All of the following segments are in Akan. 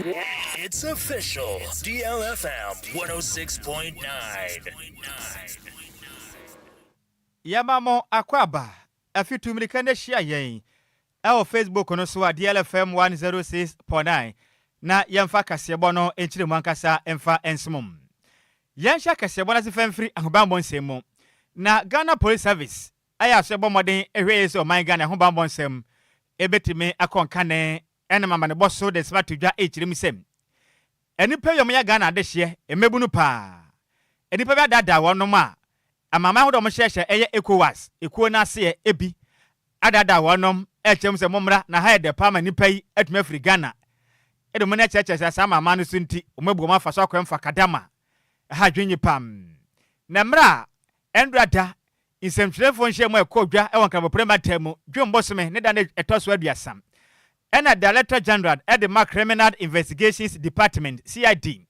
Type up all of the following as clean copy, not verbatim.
It's official. DLFM 106.9. Yamamo Akwaba. A few to American share yen. Our Facebook on so DLFM 106.9. Na yamfa kasebono enchire mankasa emfa ensmum. Yansha kasebona se famfri ahobambo nsemo. Na Ghana Police Service aya so bomoden ehwe so man Ghana ahobambo nsem ebetime akonkane ene mama ne boso de sma tudwa echirim sem. Enipa yom ya Ghana de hye emebunu pa. Enipa bia dada wonom a amama ho do mo hyehye eye Enquires ekuo na ase ebi adada wonom echem se momra na ha de pa ma nipa yi atuma fri Ghana. Edo mo na cheche sa mama no sunti omabuo ma fa so akwemfa kadama ha dwenyi pam. Na mra endrada insemtwerefo nhye mo ekodwa ewon kan prematem dwombosome ne da ne etoso aduasam. Ena Director General at the Criminal Investigations Department CID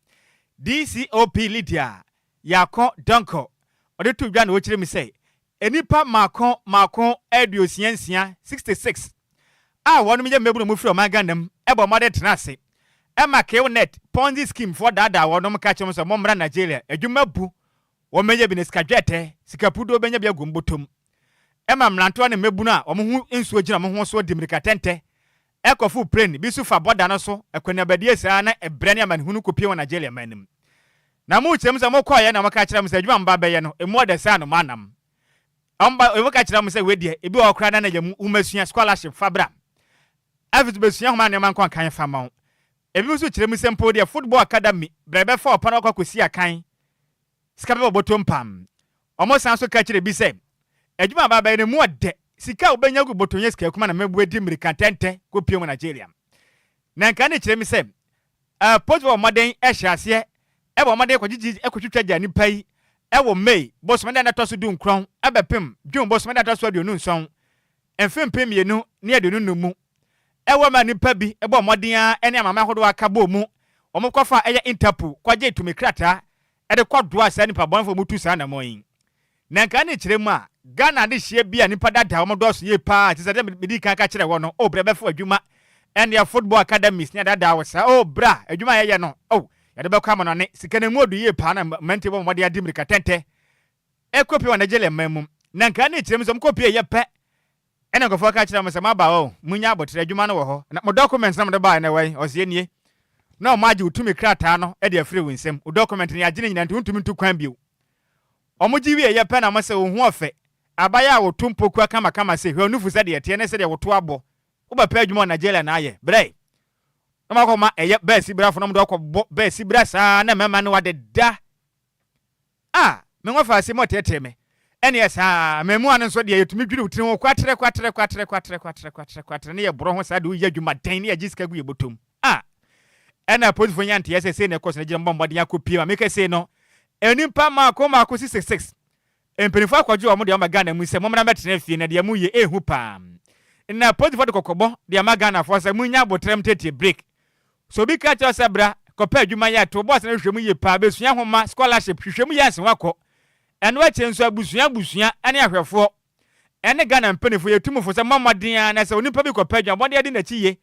DCOP Lydia Yako Donko ode to dwa na wo kire mi say enipa makon eduosiansia 66 a wonu me mebu no mu firi o maganam ebo mode tenase ema Knet Ponzi scheme for dada wonu ka chem so momra Nigeria adwuma bu wo menye bi ne skadwete sikapudo benya bia gombotom ema mlanto na mebu no a wo hu ensuo gina mo ho so dimirika tente ekofu plane bi su fa boda no so ekwenabadie saa na ebrane amanhunu kopie wo Nigeria manim na mu chem se mo koye na maka kira mo se adwuma mba beye no emu oda saa no manam amba e maka kira mo se wedie ebi okra na yam umasua scholarship fabra afitu besua homa ne man kon kan fa ma ebi su kire mo se mpo de football academy brebe fa opa na kwakosi akan skabe botom pam omo san so ka kire bi se adwuma mba beye no mu ode sika obenya gu botonye sika kuma na mebu edi American tente ko pie mu Nigeria na nka ne kire mi se postball modern ehyiase ebo modern kwagigi ekotwitwa ja nipa yi ewo May boss modern na toso du nkron ebepem dwon boss modern toso aduonu nson emfempem yenu ne aduonu numu ewo ma nipa bi ebo modern ene amama hodo aka bo mu omukwafa eye Interpol kwaje tumi krata ede kwadwoa sa nipa bonfo mutu sa na moyin na nka ne kire mu a Ghana de hye bia nipa dada omodoso ye pa ti se de medi kan ka kire wo no o brebe fo adwuma and ya football academies ne dada wo sa o bra adwuma ye no o ya de be kwa mo ne sika na mu odu ye pa na mente bo mo de adi mirika tente e kopi wa Nigeria mamum na nka ne kire mu so mo kopi ye pe ene ko fo ka kire mo se ma ba o munya abotre adwuma no wo ho na mo documents na mo de ba na wai o se nie na o maji utumi krata no e de afre winsem o document ne agene nyina ntumi ntu kwan bio omoji wie ye pe na mo se o hu ofe abaya wo tumpoku kama se hwe onufu se de yete ne se de wo to abo wo ba pa adwuma Nigeria na aye bre no makoma eye ba si bra fo no mdo akọ ba si bra sa na mema ne wade da me ngofa se motete me ene esa memu anu so de yetumi dwiri wutiri wo kwatere ne ye bro ho sa de wo ye adwuma dan ne ye gisika gu ye botom ena pozifo nyante yese se ne koso ne jira mbombo de yakopie ma meke se no enimpa mako 66 empenifo akwajo omo de Ghana mu se momra metene fie na de mu ye ehu pa na pozifo de kokobo de Ghana fo se munya botrem tete break so bi ka cha sebra kopa adwuma ya to boss na hwemu ye pa besua homa scholarship hwemu ya se wako eno ache nso abusua ane ahwefo ene Ghana mpenifo ye tumufo se mamoden na se onipa bi kopa adwuma bode de na chiye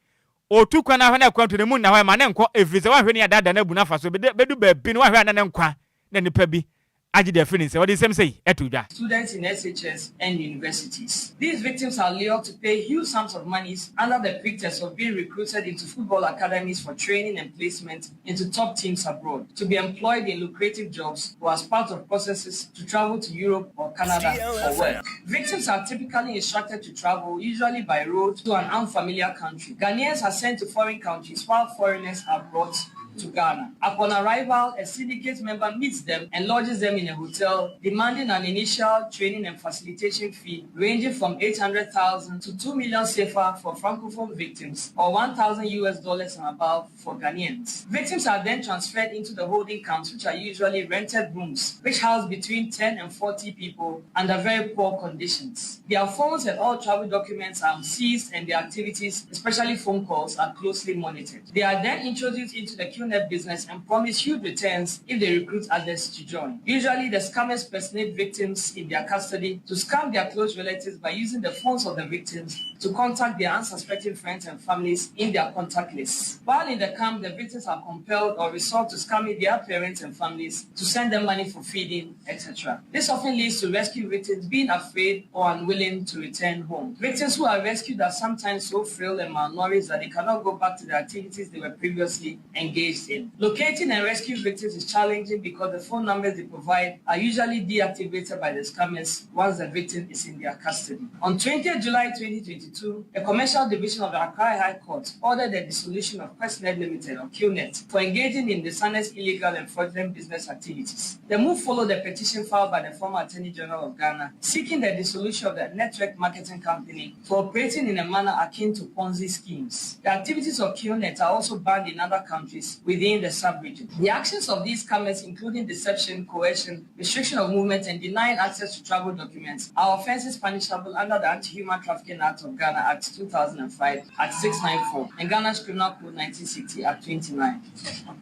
otu kwa na hwe na kwanto ne mu na hwe ma ne nko efrise wa hwe ne ya dada na bu na fa so bedu ba bi no wa hwe na ne nkwa na nipa bi Agyei the feelings. What is them say? Students in SHS and universities. These victims are lured to pay huge sums of money under the pretext of being recruited into football academies for training and placement into top teams abroad, to be employed in lucrative jobs or as part of processes to travel to Europe or Canada for work. Victims are typically instructed to travel, usually by road, to an unfamiliar country. Ghanaians are sent to foreign countries while foreigners are brought to Ghana. Upon arrival, a syndicate member meets them and lodges them in a hotel, demanding an initial training and facilitation fee ranging from 800,000 to 2 million CFA for francophone victims, or $1,000 and above for Ghanaians. Victims are then transferred into the holding camps, which are usually rented rooms, which house between 10 and 40 people under very poor conditions. Their phones and all travel documents are seized, and their activities, especially phone calls, are closely monitored. They are then introduced into the QNet business and promise huge returns if they recruit others to join. Usually, the scammers personate victims in their custody to scam their close relatives by using the phones of the victims to contact their unsuspecting friends and families in their contact lists. While in the camp, the victims are compelled or resort to scamming their parents and families to send them money for feeding, etc. This often leads to rescue victims being afraid or unwilling to return home. Victims who are rescued are sometimes so frail and malnourished that they cannot go back to the activities they were previously engaged in. Locating and rescuing victims is challenging because the phone numbers they provide are usually deactivated by the scammers once the victim is in their custody. On 20th July 2022, the Commercial Division of the Accra High Court ordered the dissolution of QNet Limited or QNet for engaging in dishonest, illegal and fraudulent business activities. The move followed the petition filed by the former Attorney General of Ghana seeking the dissolution of the network marketing company for operating in a manner akin to Ponzi schemes. The activities of QNet are also banned in other countries within the sub-region. The actions of these scammers, including deception, coercion, restriction of movement, and denying access to travel documents, are offenses punishable under the Anti-Human Trafficking Act of Ghana Act 2005 at 694 and Ghana's Criminal Code 1960 at 29.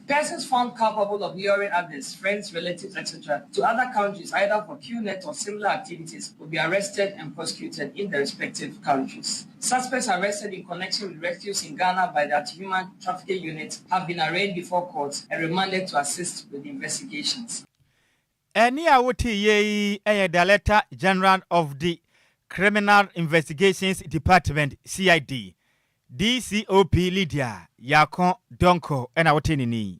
Persons found culpable of luring others, friends, relatives, etc., to other countries either for QNet or similar activities will be arrested and prosecuted in the respective countries. Suspects arrested in connection with rescues in Ghana by the Anti-Human Trafficking Unit have been arraigned before court and remanded to assist with the investigations. Any awuti ye Director General of the Criminal Investigations Department CID DCOP Lydia Yakon Donko and awuti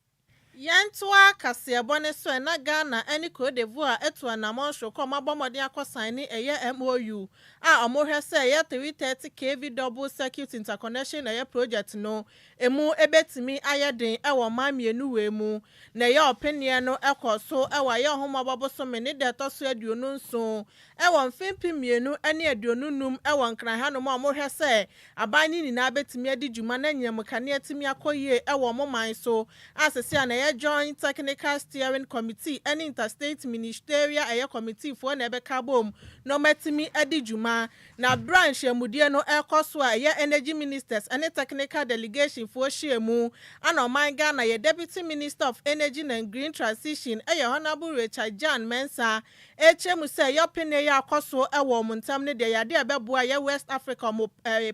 Yantwa Kasiabone so na Ghana any Cote d'Ivoire etu anamonsho koma bomode akosane eye MOU a omohwe se ye 330 kV double circuit interconnection eye project no emu ebetimi ayeden ewo mamienu we mu na ye openie no ekoso ewa ye homababo so mene de toso aduonu nso ewo mfimpi mienu ene aduonunum ewo nkran ha no mo omohwe se abani ni na betimi adi djuma na nyamkane atimi akoye ewo moman so asese na Joint Technical Steering Committee and Interstate Ministerial Air Committee for Nebekabom no metimi edijuma na branch emudie no ekoswa ye energy ministers and technical delegation for shiemu and man Ghana ye Deputy Minister of Energy and Green Transition Honorable Richard John Mensah HM say your pene ya koso ewo muntam ne de yade abeboa ye West Africa mo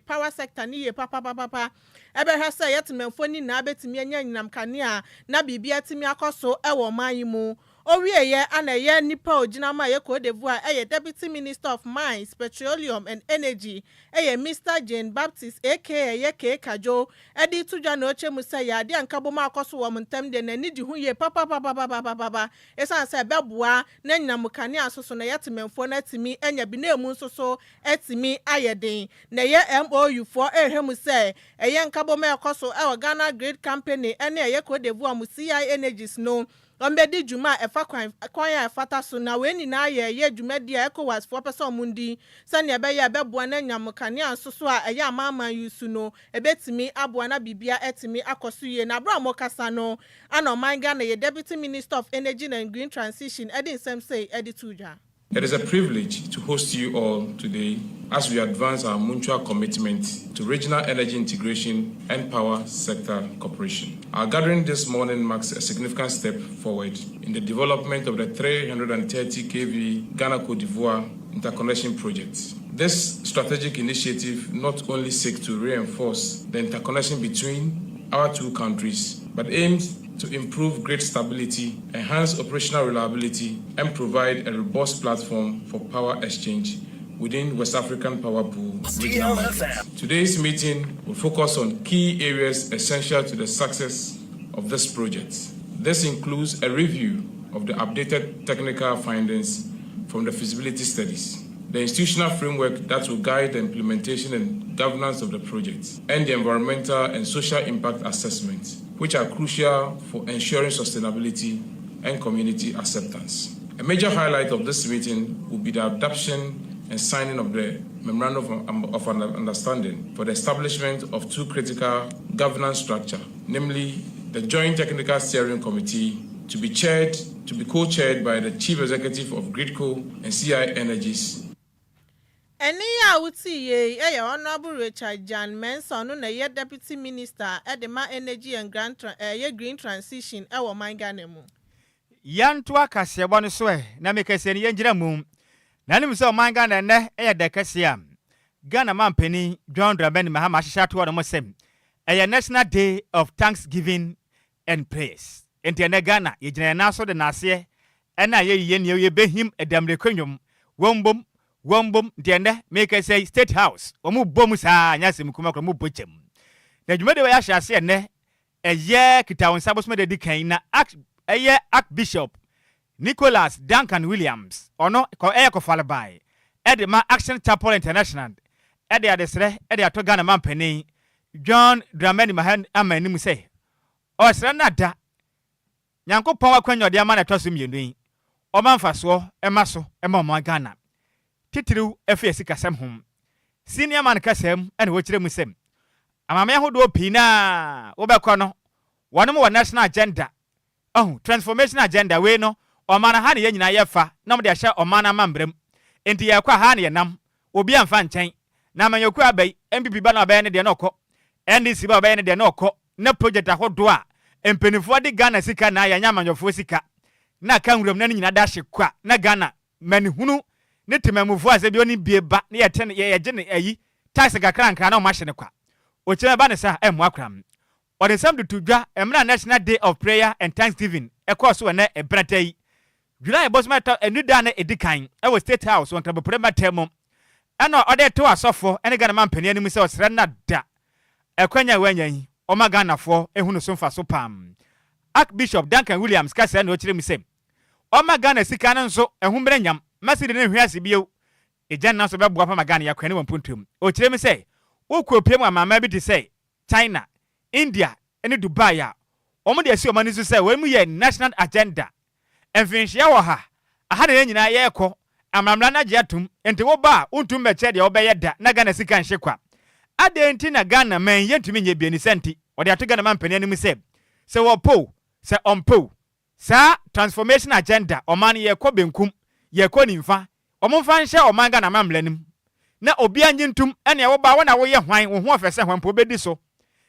power sector ni ye papa ebe ha say yetmenfo ni na betimi anya nyinam kanea na bibia timi akoso ewo mayimu owieye anaye nipa oginama ye Cote d'Ivoire Deputy Minister of Mines, Petroleum and Energy Mr. Jane Baptist aka ye Kajo edi tudwa na oche musa ya de ankaboma akoso wo muntem de na nidi hu ye papa esan se beboa na nyinam kanea asoso na yetmenfo na timi anya bi na emu nsoso etimi ayeden na ye MOU for ehemu se nkaboma akoso Ghana Great Company ene ye Cote d'Ivoire mu CI Energies no Ombedi juma efa kwan ya efata so na we nyina ye dwumadi a ECOWAS for person mundi sane ebe ya beboa na nyamkane ansoso a eya amama yusu no ebetimi aboa na bibia etimi akoso ye na bra mo kasa no ana man Ghana ye Deputy Minister of Energy and Green Transition Edin Semsey Edituja. It is a privilege to host you all today as we advance our mutual commitment to regional energy integration and power sector cooperation. Our gathering this morning marks a significant step forward in the development of the 330 kV Ghana-Cote d'Ivoire interconnection project. This strategic initiative not only seeks to reinforce the interconnection between our two countries, but aims to improve grid stability, enhance operational reliability, and provide a robust platform for power exchange within West African Power Pool regional market. Today's meeting will focus on key areas essential to the success of this project. This includes a review of the updated technical findings from the feasibility studies, the institutional framework that will guide the implementation and governance of the project, and the environmental and social impact assessment, which are crucial for ensuring sustainability and community acceptance. A major highlight of this meeting will be the adoption and signing of the Memorandum of Understanding for the establishment of two critical governance structures, namely the Joint Technical Steering Committee to be co-chaired by the Chief Executive of GridCo and CI Energies. Eni ya uti ye Honorable Richard Jan Menson no na ye Deputy Minister Edema Energy and Green Transition ewo man Ghana mu. Yanto akasebo no so na mekase ne yengira mu. Na nim so man Ghana ne de kase am. Ghana man pani John Dramani Mahama hyehyɛ to no mosem. National Day of Thanksgiving and Praise. Enti na Ghana ye gina na so de na ase na ye ne ye behim edamre kwanwom wombom diende make say State House omu bom saa anyasem kuma kra mu bochem na dwumade we ahya ase ne eye kitawon sabosme de dikan na Archbishop Nicholas Duncan Williams ono ko ko falabai de ma Action Chapel International de adesre de ato Ghana man pani John Dramani Mahama amanim say o sra na da Nyankopon akwanyo de ama na toso mienu o manfaso emaso ema mo Ghana titiriw efe sikasem hom senior man kasem ene wo kire musem amame hodo pina wo bekọ no wono mo national agenda transformation agenda we no o man ha ne nyina ye fa na mo de ahye o man amambrem enti ye kwa ha ne ye nam obi amfa nchen na manyoku abai MPP ba na abai ne de na okọ NDC ba abai ne de na okọ na project ahodo a empenifo de Ghana sika na ya nyamanyofo sika na kanwuram na nyina da hye kwa na Ghana manihunu ne temamufo ase bi oni bieba ne yete ne ye gye ne ayi tax kakranka na o mahye ne kwa o kyerɛ ba ne sa emu akram o de sam to dwa emra National Day of Prayer and Thanksgiving so na ebratai July bosma ta enu da na edikan e State House on trabo prema temo ana o de to asofo ene Ghana man pani anim se o sere na da ekwanya wanyan o magana fo ehunu so mfa so pam Archbishop Duncan Williams ka se na o kyerɛ mi se o magana sika no nso ehumbre nyam masiri ne hwiase bio ejan na so beboa pa magana ya kwane wampuntum o kyerɛ mi se ukopiem amama bi de se China India ene Dubai ya omo de asi o mani so se we mu ye national agenda enfinhia wo ha aha de nyina ye ekọ amamra na gye atum enti wo ba untum meche de obeye da na Ghana sika nhye kwa ade enti na Ghana man yentumi nye bieni senti o de ato Ghana man pani anim se wo po se ompo sa transformation agenda o man ye kọ benkum ye kọ nimfa omomfa nhye o man Ghana mamlanim na obi anyintum ene wo ba wo na wo ye hwan wo ho ofese hwan po bedi so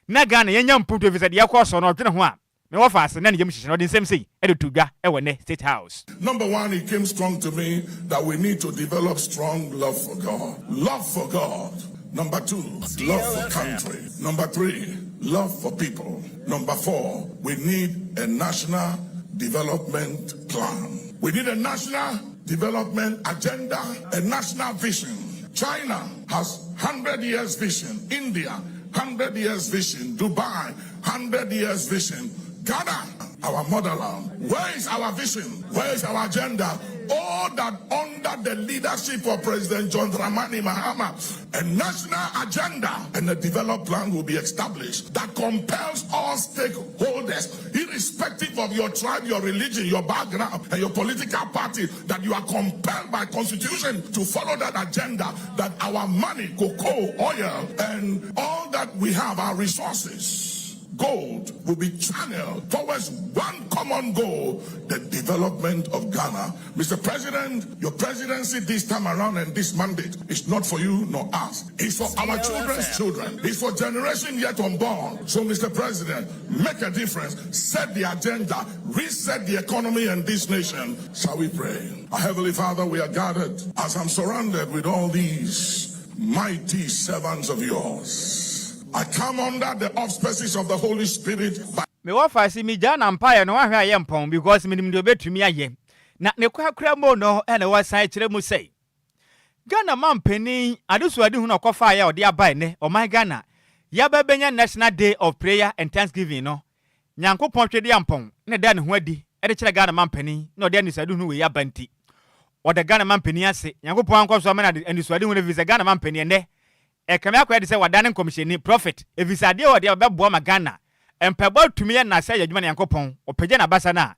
na Ghana yenya mputo ofise de yakọ so no dwene ho a me wo fa ase na ne yem hihye no de nsem sei e de tudwa e wone State House. Number one, it came strong to me that we need to develop strong love for God. Love for God. Number two, love for country. Number three, love for people. Number four, we need a national development plan. We need a national development agenda, a national vision. China has 100 years vision. India, 100 years vision. Dubai, 100 years vision. Ghana, our motherland. Where is our vision? Where is our agenda? All that under the leadership of President John Dramani Mahama, a national agenda and a development plan will be established that compels all stakeholders, irrespective of your tribe, your religion, your background, and your political party, that you are compelled by constitution to follow that agenda, that our money, cocoa, oil, and all that we have, our resources, gold, will be channeled towards one common goal, the development of Ghana. Mr. President, your presidency this time around and this mandate is not for you nor us. It's for our children's children. It's for generation yet unborn. So, Mr. President, make a difference. Set the agenda. Reset the economy and this nation. Shall we pray? Our Heavenly Father, we are gathered as I'm surrounded with all these mighty servants of yours. I come under the auspices of the Holy Spirit. Me wa fa si mi jana empire no ahwe aye mpon because me nim de obetumi aye. Na ne kwakra mo no ene wa sai kire mu sei. Ghana man pani adusu adi hu na kofa aye ode abai ne o man Ghana. Ya ba benya National Day of Prayer and Thanksgiving no. Nyankopon twede ampon ne da ne ho adi. E de kire Ghana man pani na ode anisu adi hu we ya banti. Ode Ghana man pani ase. Nyankopon anko so amana anisu adi hu ne visa Ghana man pani ne. Ekame akwa de se wadane commissioni prophet evisade o de obebo ma Ghana empebo tumi na se yadwuma ne Yankopon opege na basa na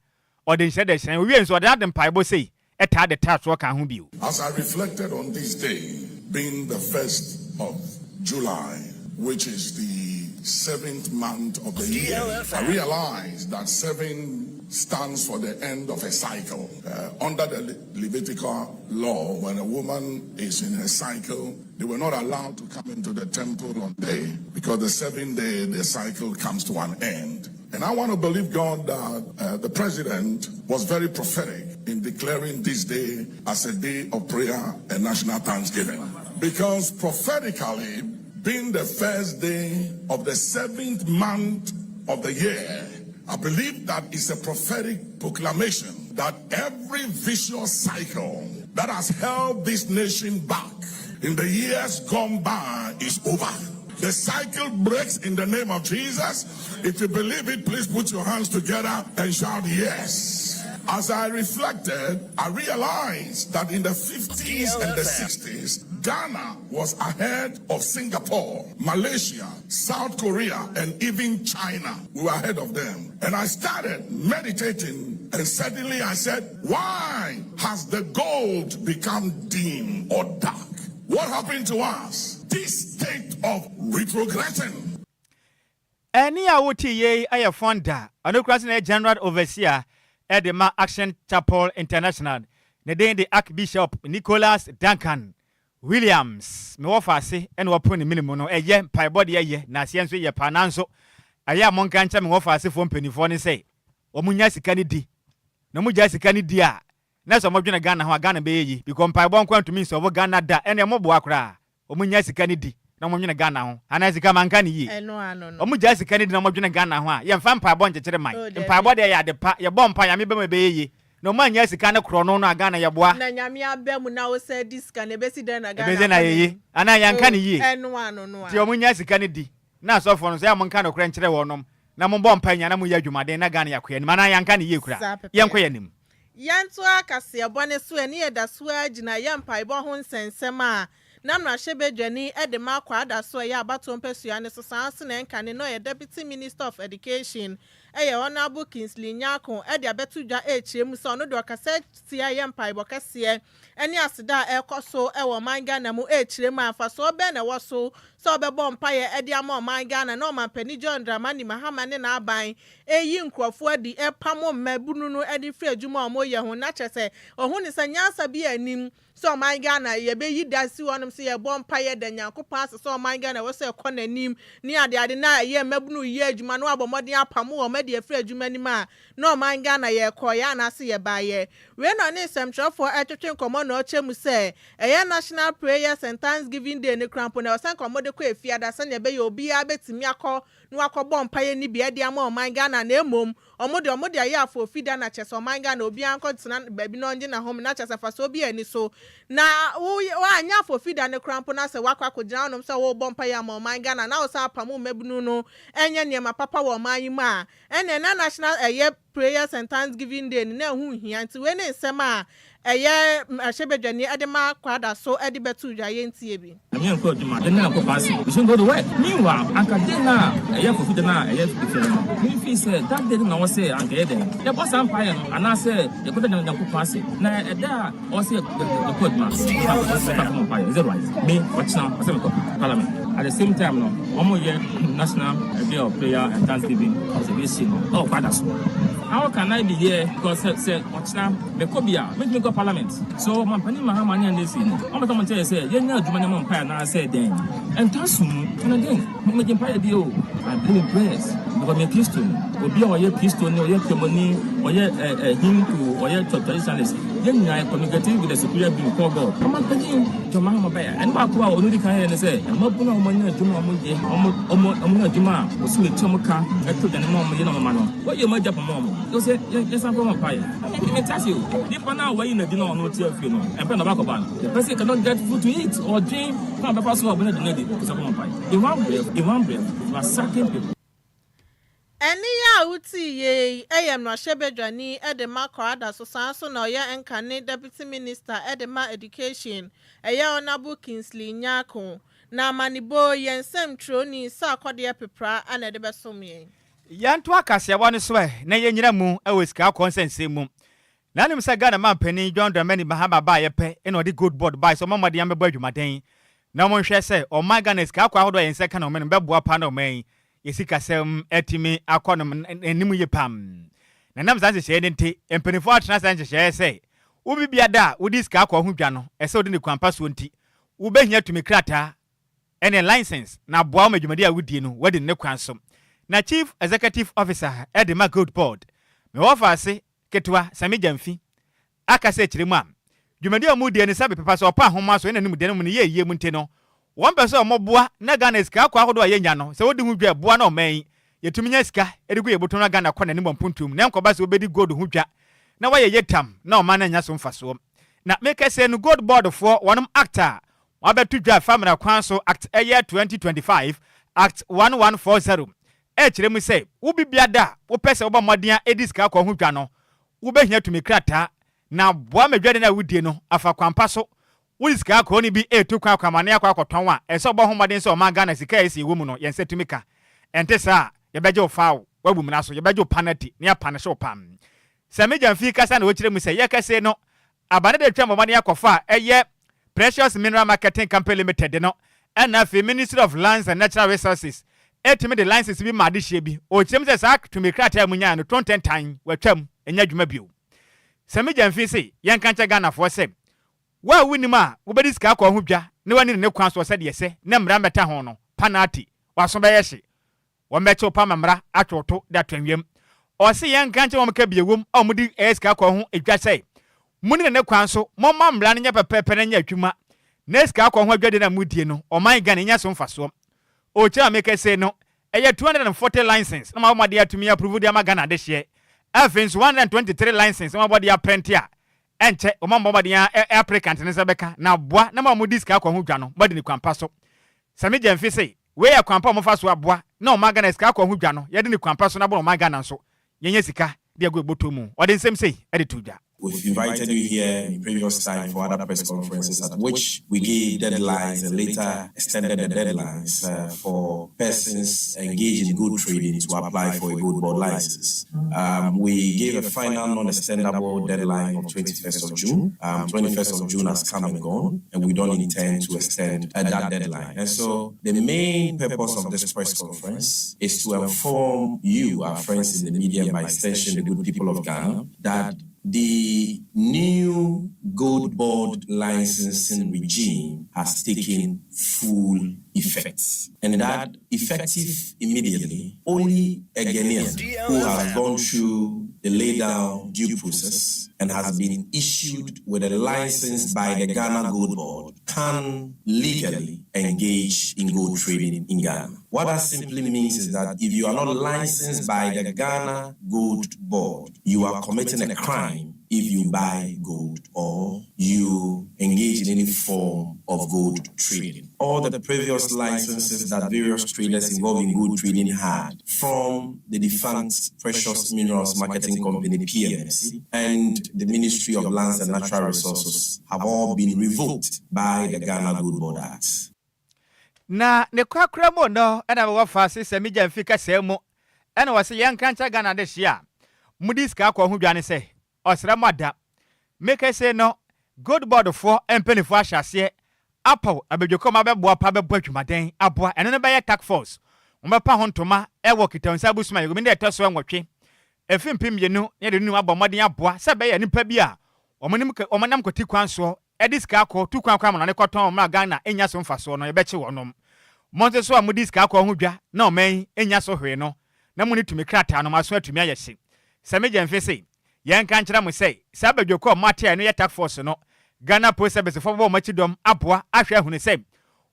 o de nhye de hyen wi enso de ade mpaibo sei eta de taso ka ho bio. As I reflected on this day being the 1st of July, which is the 7th month of the year. I realize that 7 stands for the end of a cycle. Under the Levitical law, when a woman is in her cycle, they were not allowed to come into the temple on day, because the 7th day, the cycle comes to an end. And I want to believe God that the president was very prophetic in declaring this day as a day of prayer and national thanksgiving. Because prophetically, being the first day of the 7th month of the year, I believe that is a prophetic proclamation that every vicious cycle that has held this nation back in the years gone by is over. The cycle breaks in the name of Jesus. If you believe it, please put your hands together and shout yes. As I reflected, I realized that in the 50s and the 60s, Ghana was ahead of Singapore, Malaysia, South Korea, and even China. We were ahead of them. And I started meditating, and suddenly I said, why has the gold become dim or dark? What happened to us? This state of retrogression. Any awuti ye aye fonda. Anokrasine General Overseer Edema Action Chapel International. Ne den the Archbishop Nicholas Duncan Williams. Me wofase ene woponi minimum no eye paibody eye na sienso ye pananso. Aya monka ncha me wofase fo mpanifo ne say. Omunya sika ne di. Na mugya sika ne di a. Na so modwene Ghana ho Ghana be yi because paibon kwantumi so wo Ghana da ene mo boa kra. Omunya sika ne di. Na modwene Ghana ho. Ana sika manka ne yi. No. Omugya sika ne di na modwene Ghana ho a. Ye mfa paibon kyekere man. Paibon de ya de pa ye bom pa ya me be me be yi. No man nya sika ne kro no na Ghana ye boa. Na nyame abem na wo say diska ne besi den na Ghana. Bezi na yi. Ana yanka ne yi. No. Ti omunya sika ne di. Na so for no say amonka no kra nkyere wonom. Na mo bom pa nya na mo ya dwumaden na Ghana yakoya ni. Mana yanka ne yi kura. Yenko yanim. Yanto akase abone so ene yeda so agina yampa ibo ho nsensem a namna Hyebedwani Edema Kwadwo so ya abato mpesua ne so sanse na enka no ye Deputy Minister of Education eye Honorable Kingsley Nyako ede abetu dwa echiremu so no de okase tia yampa ibo kase ene aseda ekoso ewo manga na mu echiremu afa so be na wo so obebo mpaye ede ama manga na no mampani John Dramani Mahama ne na aban eyi nkrofo adi epamo mmabunu no ede free adwuma omoye ho na chese ohun ni sanyansa bi anim so manga na ye be yi dasi wonom se ye bompaye de Nyankopon ase so manga na wo se ekọ nanim ni ade na ye mmabunu ye adwuma no abomodin apamo wo mede free adwuma nim a no manga na ye ekọ ya na se ye baye we no ne semtrofo etwetwe nkomo na ochemu se eye National Prayers and Thanksgiving Day ne krampo na osan komo de ko efia da se ne be ye obi a betimi akọ no akọbọ mpaye ni bia de ama manga na emom omode aye afọ ofida na chese manga na obi anko tena baby no nje na home na chese fa so obi ani so na wo anya afọ ofida ne krampo na se wakwa kogina onom se wo bọ mpaye ama manga na wo sa apamu mabunu no enye niema papa wo manyi ma ene na National Prayers and Thanksgiving Day na hu hia nti we ne nsem a eye Hyebedwani Edema Kwadwo so edi betu dwa ye ntie bi me enko duma den na ko pass we should go to work meanwhile academia eye for fit na eye fit me feel say that day na we say anke den the boss empire no ana say the ko den na ko pass na eda o say the code man is it right me watch now I say parliament at the same time no omo ye National Day of Prayer and Thanksgiving observation oh Kwadwo how can I be here because say watch now me ko bia me go parliament so mampani Mahama ni ande sin o meta mo tell say ye nya adwuma ne mo mpa na say den entasu na den me je mpa bi o I believe prayers because me Christian obi a oye Christian oye kemoni oye Hindu oye traditionalist ye nya communicating with the superior being called God mampani to Mahama ba and ba ko a onudi kan ye ne say mabu na mo nya adwuma mo je omo na adwuma o so etu mo ka eto den mo mo ye na mo ma no what you ma japa mo you say yes am from fire me tell you if now when you know no tia feel no and pen back ban the person cannot get food to eat or drink can be pass over when they do so come fire in one breath you are sacking people eni ya uti ye eyem no Hyebedwani Edema Kwadwo so sanso na oye enkane Deputy Minister Edema Education eye Honorable Kingsley Nyako na manibo yensem troni sa akode pepra ana de besom ye yanto akase wone so na ye nyira mu awesika consensus mu na nim se Ghana man pani John Dramani Mahama ba ye pe e no de good board buy so mamade am be adwumaden na mo hwe se o my Ghana ska akwa hodo yense ka na o men be boa pa na o man yesikasem etimi akonom enimu ye pam na nam sanse hye nte empenifo atena sanse hye se ubi biada udi ska akọ ho dwa no ese odi ne kwampa so nti ubehia tumi krata ene license na boa madwumadi a wudie no wadi ne kwanso na chief executive officer Edema Gold Board me wofa ase ketwa Sammy Jamfi aka se kyeremu a dwumadi a mudie ne sabe pepa so opa homa so ene nim de no mu ne ye mu nte no won pese o moboa na Ghana ska akọ ahodo a yenya no se wodi hu dwa boa na o man yetumi nya ska edigu yeboto na Ghana kọ na nim mpuntum na enkoba se obedi gold hu dwa na waye yetam na o man na nya so mfaso na make say no Gold Board for one actor wabetu dwa family kwanso act year 2025 act 1140 kyeremu say ubi biada wo pese oba modern ediska akọ hu dwa no wo behia tumi krata na boa madwade na wudie no afa kwampa so wudiska akọ ni bi etu kwa kwamane akọ akọtọn a ese oba ho modern so o man Ghana sika esi wo mu no yense tumi ka ente sa ye beje o faawo wabu mna so ye beje o panati ne apane so pam Sammy Jamfi kasa na wo kyeremu say ye kase no abane de twam modern akọfa eye Precious Mineral Marketing Company Limited no and na Ministry of Lands and Natural Resources etimi the license bi ma de hye bi o kyerem se sak to me krata munya no 20 time watwam enya dwuma bio Sammy Jamfi se yen kancha Ghana for se wa winima wo bedi ska akọ ho dwa ne wani ne kwan so se de se ne mra meta ho no panati waso be ye hye wo meche opa mamra atwoto da twanwem o se yen kancha wo mka biewom o mudi ska akọ ho edwa se muni ne kwan so momma mra ne nya pepepe ne nya atwuma ne ska akọ ho adwade na mudie no o man Ghana nya so mfaso o cha make say no eye 240 license na ma made atumi approve dia ma Ghana de hye afins 123 license ma body apprent a enche o ma body applicant ne sebeka na boa na ma mudi ska akọ ho dwa no body ne kwampa so Sammy Jamfi say we ya kwampa mo fa so aboa na o ma Ghana ska akọ ho dwa no ye de ne kwampa so na bo o ma Ghana so yenye sika de go ebotomu o de nsem say e de tuja. We've invited you here in previous time for other press conferences at which we gave deadlines and later extended the deadlines for persons engaged in good trading to apply for a Gold Board license. We gave a final non-extendable deadline of 21st of June. 21st of June has come and gone, and we don't intend to extend that deadline. And so the main purpose of this press conference is to inform you, our friends in the media, and by extension, the good people of Ghana, that the new Gold Board licensing regime has taken full effect, and that effective immediately, only a Ghanaian who has gone through the lay-down due process and has been issued with a license by the Ghana Gold Board can legally engage in gold trading in Ghana. What that simply means is that if you are not licensed by the Ghana Gold Board, you are committing a crime if you buy gold or you engage in any form of gold trading. All the previous licenses that various traders involved in gold trading had from the defunct Precious Minerals Marketing Company, PMC, and the Ministry of Lands and Natural Resources have all been revoked by the Ghana Gold Board Act. Na ne kwakra mo no na wo fa se Sammy Jamfi ka semo na wo se yen kancha Ghana de hia mudi ska akọ ho dwane se osra mada make say no Gold Board for empenifo ahase apaw abedwekoma beboa pa bebo atwumaden aboa eno ne be task force umbepa ho ntoma e wo kitansa busuma yego mi de teso enwotwe efimpim yenu ye de nu abomoden aboa se be ya nipa bi a omonam koti kwanso ediska akọ tu kwankwa mo ne koton ma Ghana enya so mfaso no ye beche wonom monte so amudi ska akọ ho dwa na oman enya so hwe no na muni tumi krata no maso atumi ayehye Sammy Jamfi say yen kan kira mo say sabadweko mate no ye task force no Ghana Post Service for bo machidom aboa ahwe ahune say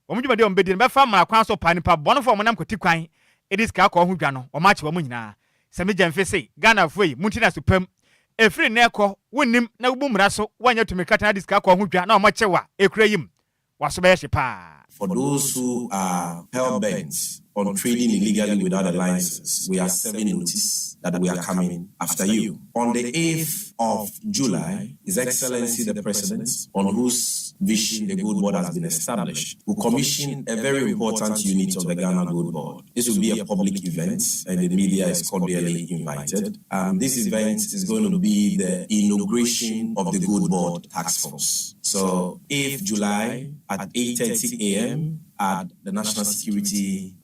omdwumade ombedi be fa mara kwan so panipa bono for monam koti kwan ediska akọ ho dwa no o machi wo nyina Sammy Jamfi say Ghana foi muntina supam efiri na ekọ wonnim na wubu mra so wanya tumi krata na diska akọ ho dwa na o machewa ekura yim waso be hye pa. For those who are hell-bent on trading illegally without a license, we are serving notice that we are coming after you. On the 8th of July, His Excellency the President, on whose vision the Gold Board has been established, will commission a very important unit of the Ghana Gold Board. This will be a public event, and the media is cordially invited. This event is going to be the inauguration of the Gold Board Task Force. So, 8th July at 8:30 a.m. at the National Security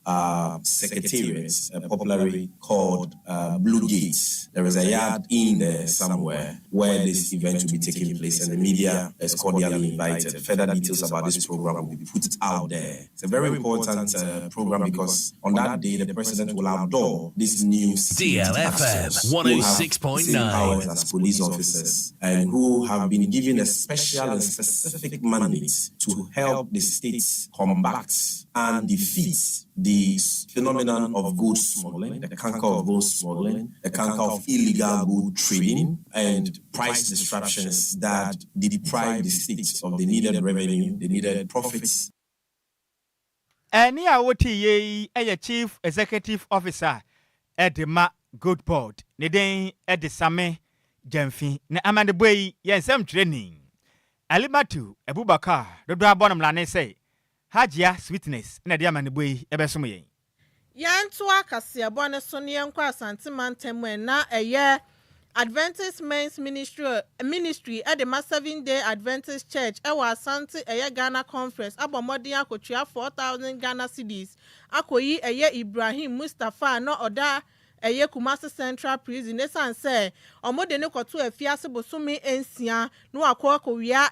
secretariat, popularly called Blue Gates. There is a yard in there somewhere where this event will be taking place, and the media is cordially invited. Further details about this program will be put out there. It's a very important program because on that day, the president will outdoor this new DLFM 106.9 powers as police officers and who have been given a special and specific mandate to help the states combat and defeat the phenomenon of goods smuggling, the canker of goods smuggling, the canker of illegal good trading, and price disruptions that deprive the states of the needed revenue, the needed profits. Any awoti ye chief executive officer at the good board. Neden at the same Jemfi na amande boy yensem training. Alimatu Abubakar dodo abonam lane say Hajia sweetness na dia amande boy ebesom yen. Yantua Kasiabone Sony Enquires antimantem na eye Adventist Men's Ministry at the 7-day Adventist Church ewa Asante eye Ghana Conference abomodi akotua 4,000 Ghana cedis akoyi eye Ibrahim Mustafa no oda eye Kumasi Central Prison esan say omode ne koto afiase bosome ensia no akwa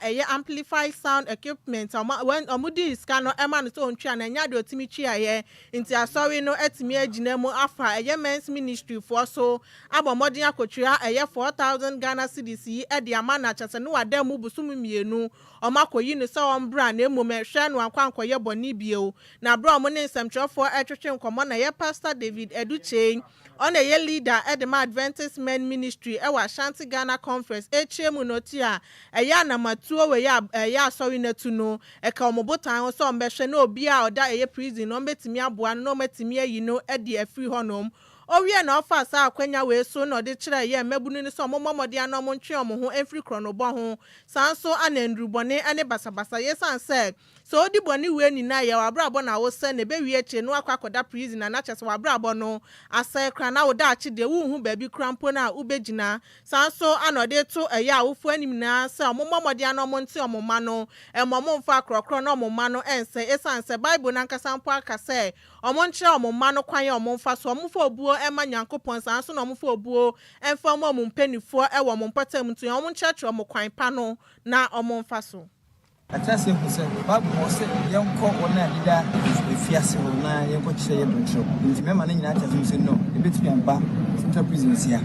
eye amplified sound equipment when omudi iska no ema no so ntwa na nya de otimi twi aye nti asori no etimi agina mu afa eye Men's Ministry for so abomode akotwa eye 4,000 Ghana cedis yi e de amana chase no wadam bosome mienu omakoyi ne so ombra na emomehwe no akwankoye boni bio na bra omo ne nsemtwefo etwetwe nkomo na ye Pastor David Eduche on a year leader at the Adventist Men Ministry, a Ashanti Ghana Conference, HM Notia, a yana matuo we ya sorry netuno, a comobota or some no bia or die a prison, no metimia buan, no metimia, you know, at the free honum. Oh, we are not fast out when you so no de chira ye mebuni so momo dia no monchiom ho every chronobo ho sanso anendru bone ane basabasa yes and said so di boni we ni na ye wa brabo na wo se ne be wi eche no akwakoda prison na chese wa brabo no asa kra na wo da achi de wo hu ba bi krampo na ubegina sanso anode to eya wofu anim na se momo dia no monti omoma no emomo mfa krokro no omoma no ense esanse bible na nkasampo aka se omonche omoma no kwan ye omomfa so omfo obuo ema nyankopon sanso no omfo obuo emfa omom mpanifo ewo mompatam to omon church omokwan pa no na omomfa so Atase huse babu hose yanko ona dida efiase ho na yanko kire ye dontro nti mema na nyina atase huse no ebetumi amba central prison sia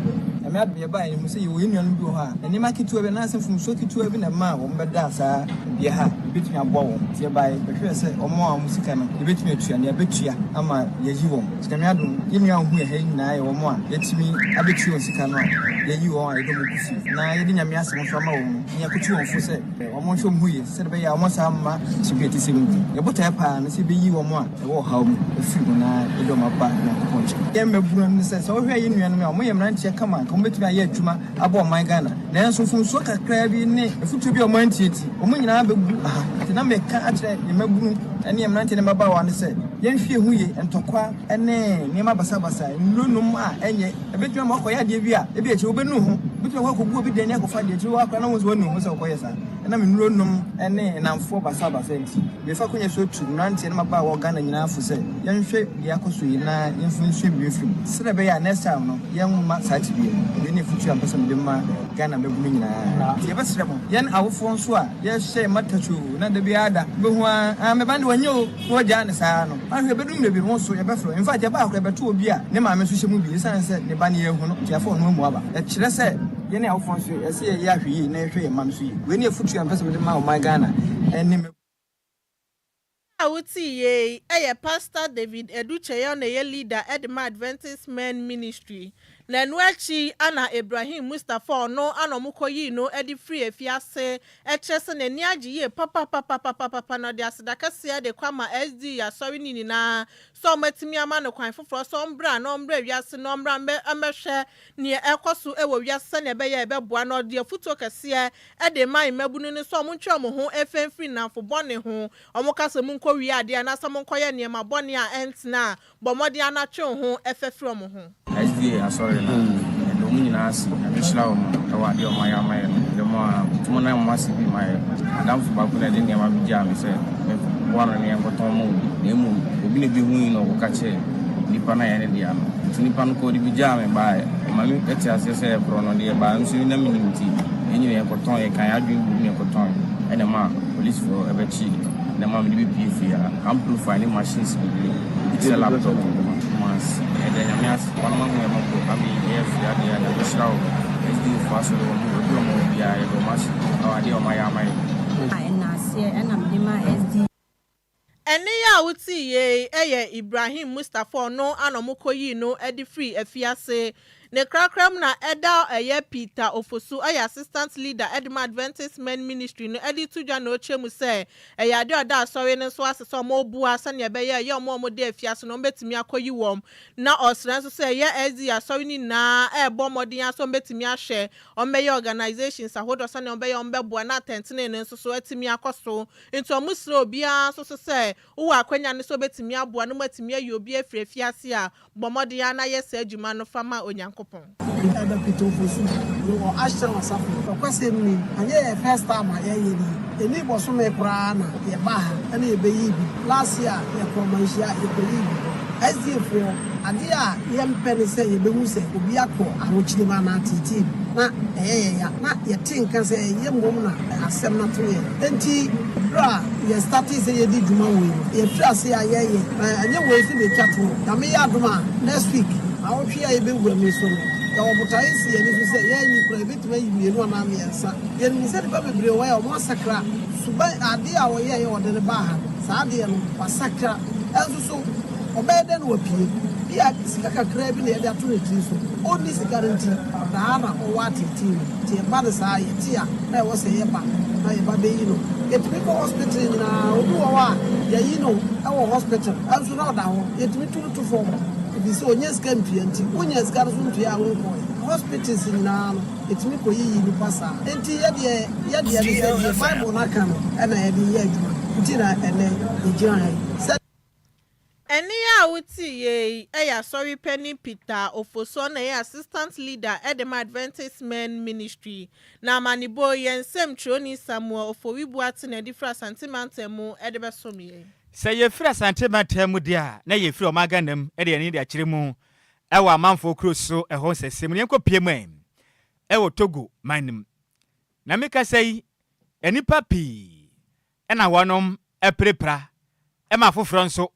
ame adbe ba ni huse yo enuanu bi ho a eni makitu be na asefum so kitu bi na ma wo mbeda sa bi ha ebetumi abo wo tie ba behwe se omo a musika no ebetumi atua na ebetua ama yeyi wo sikami adum yenu ahu ye he nyina ye wo mo a yetumi abetua sika no yeyi wo a edo mo kusi na yedi nyame asem so ama wo nya kutu wo fo se omo hwe mu ye se be ya omo sa ma sibeti simuti yebota pa na se be yi wo mo a e wo hawo efigu na edo mapa na ponche ye meburu no se so hwe ye nuanu me omo ye mrantie kama ko betumi aye adwuma abo man Ghana na enso funso kakra bi ne efutu bi omo antieti omo nyina bebu ati na meka atre ye meburu ene ye mrantie ne maba wa ne se ye hwe hu ye entokwa ene ne mabasa basa nlonum a enye ebetumi ma koya de bi a ebi eche obenu ho betumi ko guo bi de ne akofa de eche wa kwa na wo zo nu ho se koya sa na me nlonum ene namfo basa basa nti be fa konya so tu mrantie ne maba wa Ghana nyina afo se ye hwe bi akoso yi na influence bi efim sere be ya next time no ye ma sa ti bi ye ne futu ampa sam de ma Ghana mebu nyina ye be sere mo ye na awofo nso a ye hye matachu na de bi ada be ho a me bande wanyo wo ja ne sa no ahwe be dum de bi ho so ye be fro in fact ye ba akwa be to obi a ne ma me so hye mu bi san se ne ba ne ye hu no ti afo no mu aba e kire se ye ne awofo nso ye se ye ahwe yi na hwe ye ma so yi we ne futu ampa sam de ma o Ghana ene Awuti ye eye Pastor David Eduche on a leader at the Adventist Men Ministry. Nenwechi ana Ibrahim Mustafa no anomukoyi no edi free efiase echese ne niaji ye papa na de asidaka sia de kwama SD ya sorry nini na so metimi ama no kwan foforo so mbra no mbra wiase no mbra amehwe ne ekoso ewo wiase ne be ye be boa no de futo kase ede mai mabunu ne so montwe mo ho efenfri na fo bone ho omokase mu nko wi ade na sam nkoye ne ma bone a entina bomode anatwe ho efefre mo ho SD ya sorry na ndo munyina asi na mishla o wa de o maya the more tomorrow must be my down for back when I didn't have a jam. Said, one and I got on moon, Nemu, be doing or catch it. Nipana and the other. Nipan code be jamming by my look at us as a chrono near by so in a minute. Any cotton, can I do with cotton and a man, police for a bit cheap. The man will be here. I'm proof finding machines with you. It's a laptop once. And then I asked one man who I mean, here, the show. Let's do fast or move the eye of machine. No idea on my arm. And I say, and I'm in my SD. Ene ya wuti ye Ibrahim Mustafa no anomukoyi no edi free efiase ne krakram na eda Peter Ofosu assistant leader Edma Adventist Men Ministry no edi tudwa no chemu se ade oda sorry ne so aseso mo bua sane be ye mo de efiase no betimi akoyi wom na osran so se ye ezi asori ni na ebo modin aso betimi ahwe ombe organizations ahodo sane ombe bua na tentene ne so etimi akoso into omusre obia so se wo akwanya ne so betimi aboa no matimi ayi obi afrefiase a bomodin na yes adwuma no fama onyankopon Ada Peter Ofosu no ashran wasafo kwase mi anye first time aye ni eni boso me kra na ye ba ha na ye beyi bi last year ye promotion ye beyi bi SDF ade a ye mpene se ye behu se obi akọ awochiri ma na titi na ya na ye tinka se ye mmom na asem na to ye enti bra ye start se ye di dwuma wo ye fra se aye ye anye wo fi be twato na me ya dwuma next week I will share a bit with me soon. Our Butaisi and if you say, yeah, you could have been you know, Mammy and son. Then we said, Baby, away or massacre. So by idea, our year or the bar, Sadi and massacre, and so obey then will be. Here, Sika crab in the other 2 trees. Only is a guarantee of the Hana or what it is. Tia mother's eye, Tia, I was a yapa, my baby, you know. Get me go hospital now, yeah, you know, our hospital. I'm so now down, yet me 2 to 4. This onyes campianti onyes garson to ya won hospitals in na etimi koyi ni pasa enti ye de Bible na kan na ye de ye adwuma nti na ene ejiran Ene ya wuti ye sorry Penny Peter Ofosu na assistant leader Edema Adventist Men Ministry na manibo yen sem troni Samuel Ofowibu ati na different sentimentemu edebe somiye Say ye free sentimental dia na ye free o maganam e de ani de akire mu e wa manfo kroso e ho sesem ne nkopie mu e wo Togo manim na meka say enipa pi e na wonom e prepra e ma foforo nso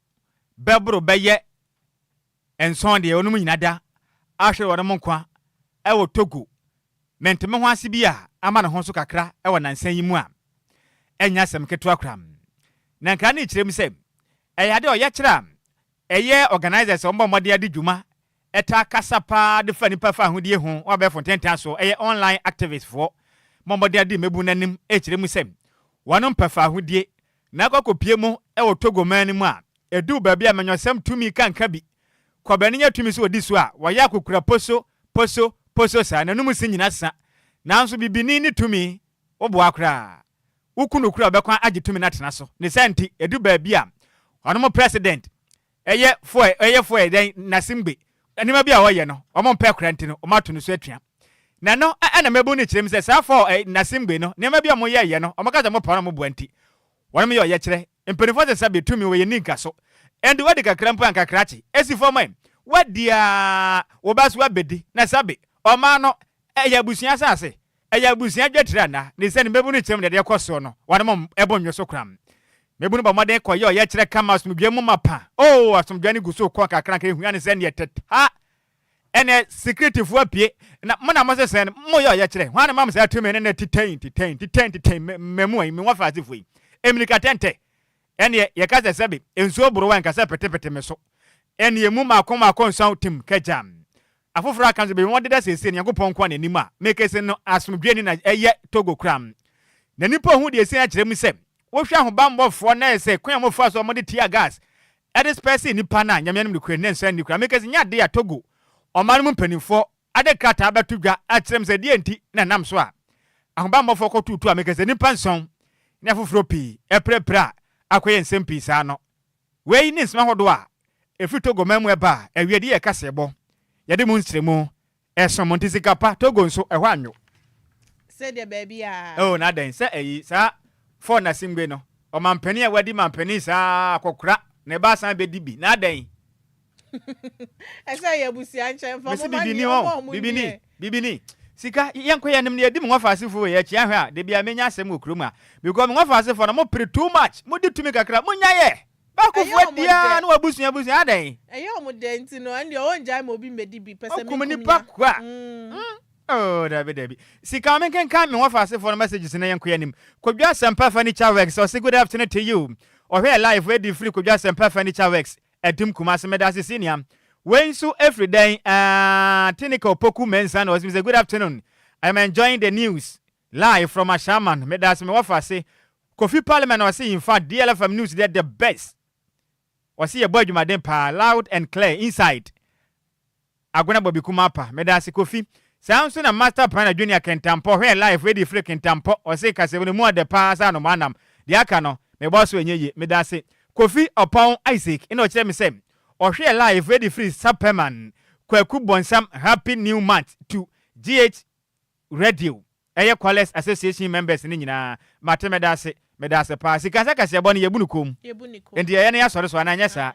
bebro beye enson de onum nyinada ahwe wonom nkwa e wo Togo menteme ho ase bia ama ne ho so kakra e wo nansan yi mu a enya sem keto akram na nka na ichirem se eyade oye kira eye organizers omba mode ade dwuma eta kasapa de fani pa fa hodie ho wa be fontenta so eye online activists for mode ade mebu nanim ichirem se wono mpafa hodie na kokopie mu e wo Togo man mu a edu ba bia menwosem tumi kanka bi kwabani nya tumi so odi so a wo ya kokura poso sa na num si nyina sa nanso bibini ni tumi wo bo akra ukunu kura bekwa agitumi na tena so ne senti edu ba bia onomo president eye foi den nasimbe anima bia wo ye no omo mpa krante no omato no so atua na no ana mebu ni kirem se sa for nasimbe no nema bia mo ye no omakaza mo pa no mo buanti wono me ye kire empenifo se sabe tumi we ye ninka so and we de kakrampa ankakrachi esi for man wadia wo basu abedi na sabe oma no eye busuan sase eye busuan dwetira na ne se ne mebu ni kirem de koso no wono mo ebonwo so kram mebu no ba made koye ye kire kama asumdwe mu mapa asumdwe ni guso ko kakranka ehua ne se ne teta ene security fu apie na mo na mo se sen mo ye kire hwan ma mo se atumi ne titain memu ai me wa fa atifu emilika tente ene ye kaza sabe ensuo buru wan kasa petepete me so ene ye mu makoma nsan tim kajam afoforo aka be won deda sese ne yakopon kwa na nima make se no asumdwe ni na eye Togo kram na nipa hu de ese a kire mu se wo hwa ho bambofo na ese kwan mo fa so mo de tear gas this person nipa na nyame no kure ne nsan ni kura make se nya de ya Togo omanum mpanimfo ade krata abatudwa akyerem se de enti na nam so a ahobambofo ko tutu a make se nipa nson na afoforo pi eprepra akoye nsempi sa no wei ni nsema hodo a efi Togo mamu eba ewiede ye kasebo yede mu nsiremu esomo ntisikapa Togo nso ehwa anwo Say the baby oh na den say eyi sa for na simgbe no o mampani a wadi mampani sa kokora na ba san be dibi na den I say ya busi anche for bibini sika yanko ya nim ne edi mo fasefo ye chia hwe a de bia menya asem okrom a because mo fasefo na mo pre too much mo di tumi kakra mo nya ye ba ko fu dia na wabusuya adan eyo mo de ntino and your own jam obi medibi pese me kumni pakwa oh dabi sika men kan me mo fasefo na messages na yanko ya nim Kwadwo Sampa Furniture Works so say good afternoon to you or here live ready free Kwadwo Sampa Furniture Works edum kumase medase senior when so every day, Tinika Poku Mensan was a good afternoon. I'm enjoying the news live from a shaman. Me that's me wafa say Kofi Parliament was saying in fact DLFM news they're the best. Was see a boy Jumaden pa loud and clear inside. Agona Bobby Kumapa. Me that's Kofi. Sounds a master plan junior can tampo here live ready freaking tampo or say kase when more the pass no manam. The akano me boss when ye me that's it. Kofi upon Isaac. You know what me say. Or share live ready free Superman Kwaku Bonsam happy new month to GH Radio Air Quality Association members ni nyina matemedase pa sikasa kase boni yebunukom endi ya ne asore so ananya sa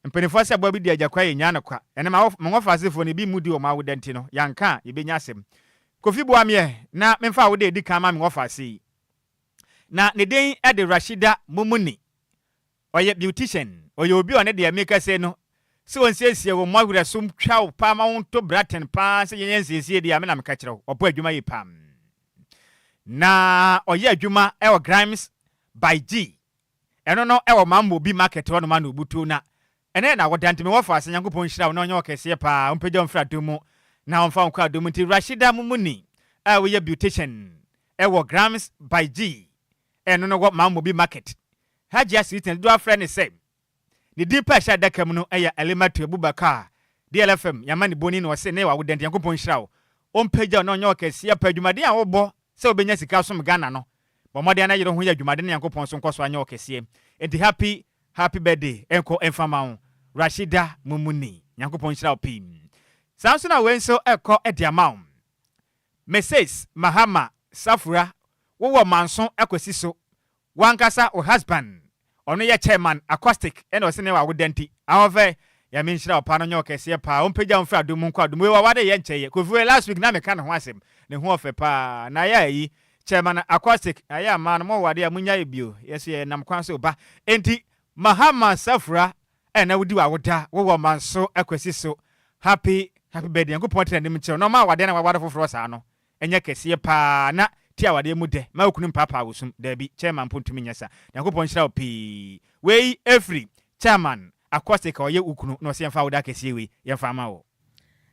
mpenifo se bobi di agakwa yenya no kwa ene ma ngofasefo ne bi mudi o ma wodenti no yanka yebenya asem Kofi Boamie na memfa wode edi kan ma ngofase na ne den e de Rashida Mumuni oye beautician oye obi one de make say no so on siesie wo mahura sum twa pa ma won to braten pa se yen siesie de amena meka kire opo adwuma yi pam na oye adwuma e wo Grimes by G eno no e wo mambo bi market wo no ma no butu na ene na wodante me wo fa ase Nyankopon hira wo no onye okese pa ompagya mfra domu na onfa nkwa domu ti Rashida Mumuni a wo ye beautician e wo Grimes by G eno no wo mambo bi market Hajia Sweeten do afra ne say ni dipa sha daka mu no eya Alimatu Abubakar DLFM yamani boni no se ne wa wodent Yankopon hira wo ompagya no onye okese pa adwumade a wo bo se obenya sika so Ghana no bomode na yero ho ya adwumade ne Yankopon so nkoso anya okese enti happy birthday enko enfama Rashida Mumuni Yankopon hira wo pim sanso na wenso ekọ ediamam Mrs Mahama Safura wo manso akosi so wankasa o husband ono ye chairman acoustic ene o sene wa wodenti ahofe ya me nhira opa no nyo kese pa ompagya mfra dum nkwadum we wade ye ncheye kofi last week na me kan ho asem ne ho ofe pa na ya yi chairman acoustic aya ma no mo wade ya munya ebio yeso ye nam kwan so ba enti Mahama Safura ene wudi wa woda wo manso akwasi so happy birthday Yankopon tene nim chiro no ma wade na wade foforo sa no enye kese pa na tia wade mu de ma okunu papa wosum dabi chairman pontumi nyasa Yankopon hira opi we every chairman acoustic oye ukunu no se yemfa woda kese we yemfa ma wo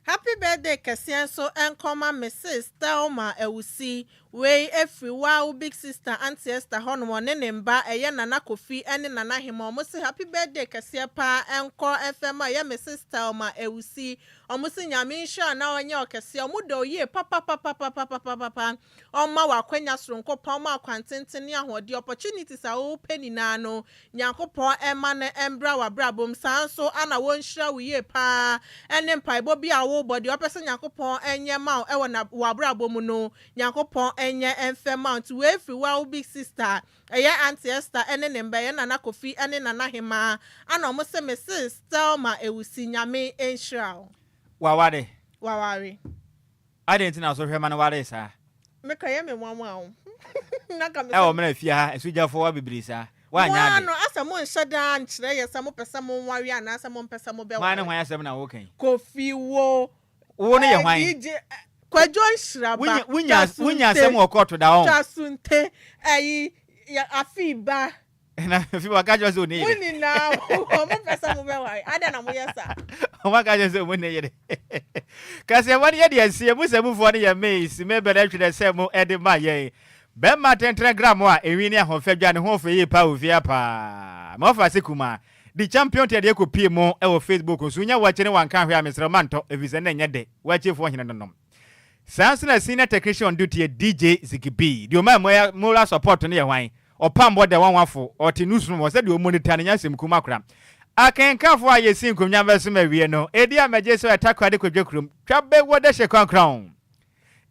happy birthday kesian so enkoma Mrs Thelma Ewusi we every wow big sister auntie Esther hono ne nemba eye nana Kofi ene nana hima omo se happy birthday kesia pa enko FM ya Mrs Thelma Ewusi omo se nyame nsha na onye okese omo do ye papa oma wakwanya soronko pa oma akwantenten ahode opportunities a wo peni na no Nyankopon ema ne embra wa brabom sanso ana won hira wo ye pa ene mpaibo bi a wo body opese Nyankopon enye ma e wo na wa brabom no Nyankopon enye enfe mount we free wa big sister eya auntie Esther ene nemba ye nana Kofi ene nana hima ana omo se Mrs Thelma Ewusi nyame enhira waware ade ntina so hwema na ware sa meka ye me mwanwa o naka me e o mena fia esujafo wa bibrisa wa nya ade no asamo nheda nkyere ye samo pesa mo nware ana asamo pesa mo be wa na hwan asem na wo kan Kofi wo ne ye hwan Kwadwo Nhyiraba wunya asem okoto da on tasunte ayi ya afiba na afiba kajo so ne wuni na mo pesa mo be wa ada na mo yesa o ma kajo so mo ne ye kasi wani ye de asie mu se mu fo ne ye meis me be na twede se mo ede ma ye be ma 10 gram a ewi ne ahofadwa ne ho fe ye pa ofia pa ma fa se kuma the champion te de ko pie mo e wo Facebook so nya wa kire wanka hwe a mesre manto evise na nya de wa chefo hene nonom Sansana senior technician on duty DJ Zikibi. The man moral support ne hwan. Opambo de wanwafo oti newsroom was said you monitor nya sem kuma kra. Akenkafo aye sin komnya verso mawie no. Edi amaje so attack ade kwadwekrum. Twabe wode hye kwankran.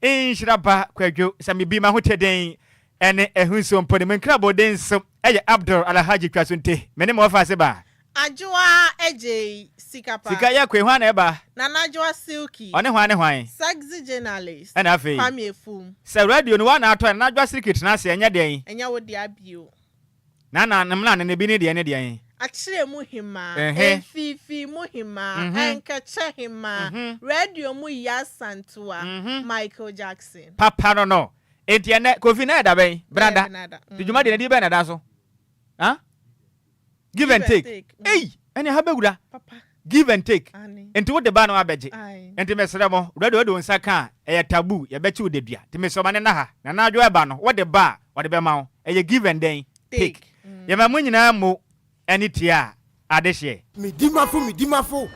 Nhyiraba Kwadwo Sammy bi ma hoteden ene ehunso mpone menkrabo den so eye Abdul Alhaji Kwasunte mene mo fa se ba Adwoa Agyei Sikapa Sika ya kwe hwan na eba na Adwoa Silky one hwan sexy journalist ana fe Kwame Efum se radio no wa na ato na Adwoa Silky na se enya den enya wo dia bio na namla ne bi ne de ne de Achire muhima fifi muhima enkeche hima radio mu ya santua Michael Jackson papa no entiene kofi na da ben brada tujuma de di ben na da so ha give and take hey ene ha begura papa give and take enti wo de ba no abeje enti mesere mo radio do nsa ka e tabu ye bechi wo de dua ti meso ma ne na ha na adwo e ba no wo de ba wo de be ma wo e give and then take ye ma mu nyina mo eni tia adehye midimafo